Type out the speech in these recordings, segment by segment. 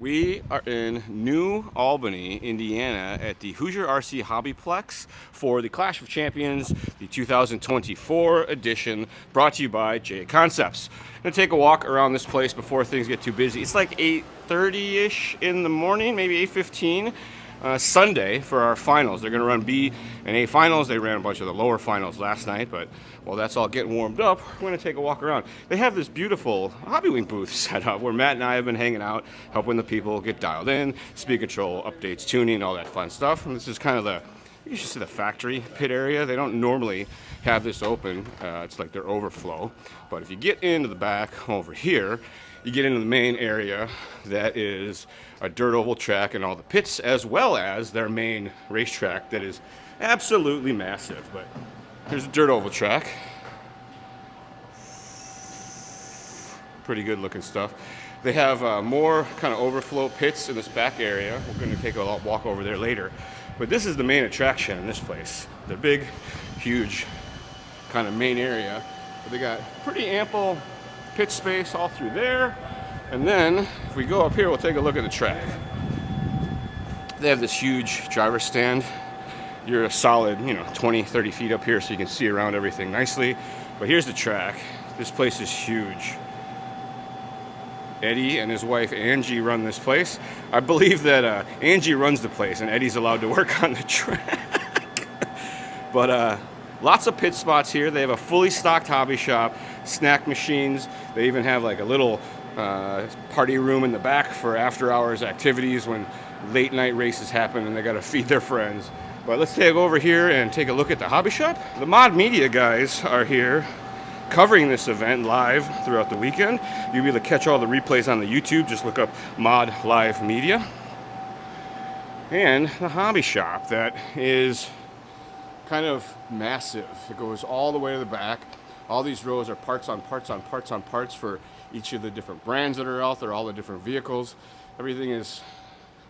We are in New Albany, Indiana at the Hoosier RC Hobbyplex for the Clash of Champions, the 2024 edition, brought to you by J Concepts. I'm going to take a walk around this place before things get too busy. It's like 8:30-ish in the morning, maybe 8:15. Sunday for our finals. They're going to run B and A finals. They ran a bunch of the lower finals last night, but while that's all getting warmed up, we're going to take a walk around. They have this beautiful HOBBYWING booth set up where Matt and I have been hanging out, helping the people get dialed in, speed control, updates, tuning, all that fun stuff. And this is kind of you should see the factory pit area. They don't normally have this open. It's like their overflow. But if you get into the back over here, you get into the main area that is a dirt oval track and all the pits, as well as their main racetrack that is absolutely massive. But here's a dirt oval track. Pretty good looking stuff. They have more kind of overflow pits in this back area. We're going to take a walk over there later. But this is the main attraction in this place. The big, huge kind of main area. But they got pretty ample pit space all through there. And then if we go up here, we'll take a look at the track. They have this huge driver stand. You're a solid 20 30 feet up here, so you can see around everything nicely. But here's the track. This place is huge. Eddie and his wife Angie run this place. I believe that Angie runs the place and Eddie's allowed to work on the track. But lots of pit spots here. They have a fully stocked hobby shop, snack machines. They even have like a little party room in the back for after hours activities when late night races happen and they got to feed their friends. But let's take over here and take a look at the hobby shop. The Mod Media guys are here covering this event live throughout the weekend. You'll be able to catch all the replays on the YouTube. Just look up Mod Live Media. And the hobby shop that is kind of massive. It goes all the way to the back. All these rows are parts on parts on parts on parts for each of the different brands that are out there, all the different vehicles. Everything is,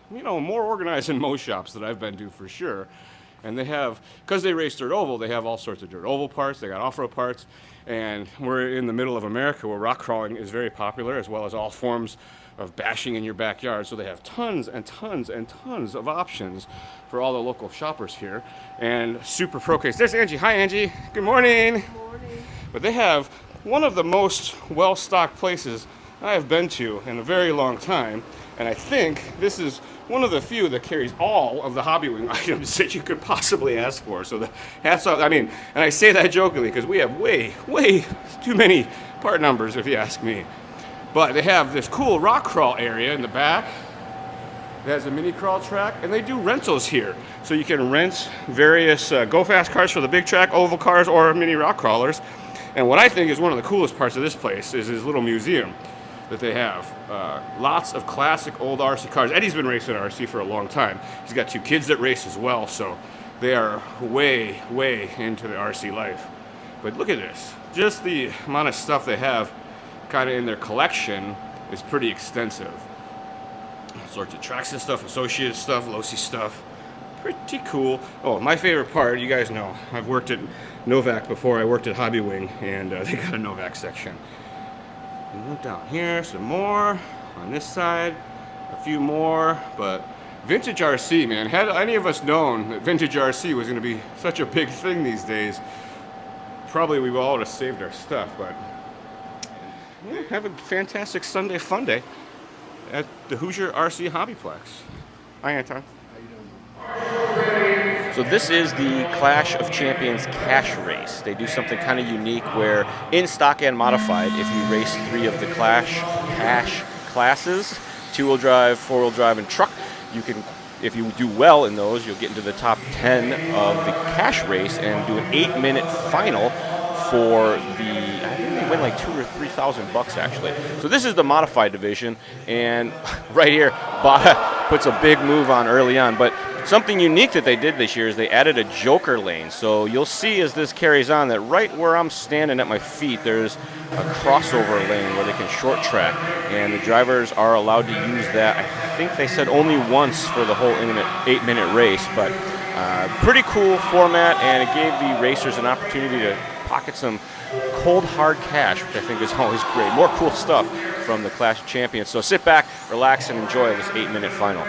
more organized than most shops that I've been to for sure. And they have, because they race dirt oval, they have all sorts of dirt oval parts. They got off-road parts. And we're in the middle of America where rock crawling is very popular, as well as all forms of bashing in your backyard. So they have tons and tons and tons of options for all the local shoppers here. And super pro case. There's Angie. Hi, Angie. Good morning. Good morning. But they have one of the most well-stocked places I have been to in a very long time. And I think this is one of the few that carries all of the HOBBYWING items that you could possibly ask for. So the hats off. And I say that jokingly because we have way too many part numbers if you ask me. But they have this cool rock crawl area in the back. It has a mini crawl track, and they do rentals here. So you can rent various go-fast cars for the big track, oval cars, or mini rock crawlers. And what I think is one of the coolest parts of this place is this little museum that they have. Lots of classic old RC cars. Eddie's been racing RC for a long time. He's got 2 kids that race as well, so they are way into the RC life. But look at this. Just the amount of stuff they have kind of in their collection is pretty extensive. All sorts of Traxxas stuff, Associated stuff, Losi stuff. Pretty cool. Oh, my favorite part, you guys know, I've worked at Novak before. I worked at HOBBYWING, and they got a Novak section. And look down here, some more. On this side, a few more. But vintage RC, man. Had any of us known that vintage RC was going to be such a big thing these days, probably we all would have saved our stuff. But yeah, have a fantastic Sunday fun day at the Hoosier RC Hobbyplex. Hi, Anton. So this is the Clash of Champions cash race. They do something kind of unique where in stock and modified, if you race 3 of the Clash cash classes, 2-wheel drive, 4-wheel drive, and truck, you can, if you do well in those, you'll get into the top 10 of the cash race and do an 8-minute final for the, I think they win like $2,000 or $3,000 actually. So this is the modified division, and right here, Bada puts a big move on early on, but something unique that they did this year is they added a joker lane. So you'll see as this carries on that right where I'm standing at my feet, there's a crossover lane where they can short track. And the drivers are allowed to use that. I think they said only once for the whole 8-minute race. But pretty cool format, and it gave the racers an opportunity to pocket some cold hard cash, which I think is always great. More cool stuff from the Clash of Champions. So sit back, relax, and enjoy this 8-minute final.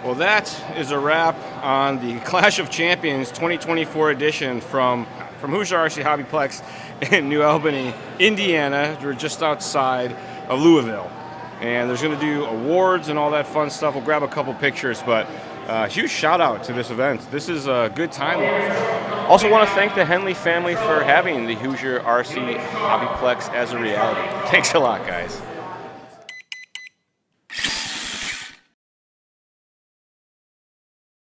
Well, that is a wrap on the Clash of Champions 2024 edition from Hoosier RC Hobbyplex in New Albany, Indiana. We're just outside of Louisville. And there's going to do awards and all that fun stuff. We'll grab a couple pictures, but huge shout out to this event. This is a good time. Also want to thank the Henley family for having the Hoosier RC Hobbyplex as a reality. Thanks a lot, guys.